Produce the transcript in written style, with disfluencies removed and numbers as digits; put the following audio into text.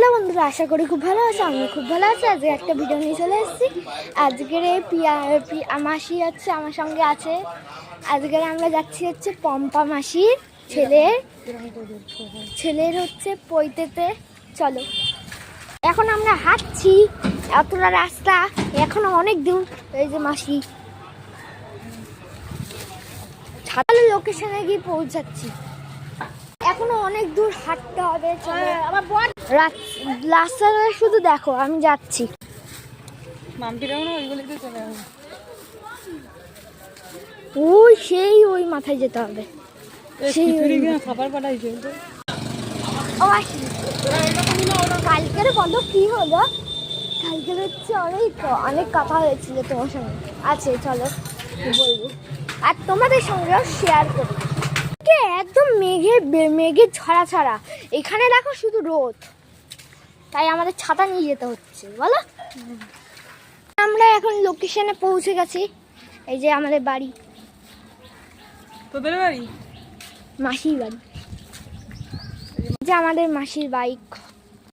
Hello বন্ধুরা, আশা করি খুব ভালো আছে। আমি খুব ভালো আছি। আজকে একটা ভিডিও নিয়ে চলে এসেছি। আজকের এই মাসি হচ্ছে আমার সঙ্গে আছে। আজকের আমরা যাচ্ছি হচ্ছে পম্পা মাসির ছেলের হচ্ছে পৈতেতে। চলো, এখন আমরা হাঁটছি এতটা রাস্তা, এখনো অনেক দূর। এই যে মাসি, ছাতালে লোকেশনে গিয়ে পৌঁছাচ্ছি। এখনো অনেক দূর হাঁটতে হবে। রাস্তাটা শুধু দেখো, আমি যাচ্ছি। ওই সেই ওই মাথায় যেতে হবে। খাবার পাঠাইছে। কালকের বলো কি হলো? কালকের হচ্ছে অনেক কথা হয়েছিল তোমার সঙ্গে। আছে, চলো বলবো, আর তোমাদের সঙ্গেও শেয়ার করবো। একদম মেঘের ছড়া ছড়া। এখানে দেখো শুধু রোদ, তাই আমাদের ছাতা নিয়ে যেতে হচ্ছে, বলো। আমরা এখন লোকেশনে পৌঁছে গেছি। এই যে আমাদের বাড়ি। তোদের বাড়ি? মাসির বাড়ি। যে আমাদের মাসির বাইক।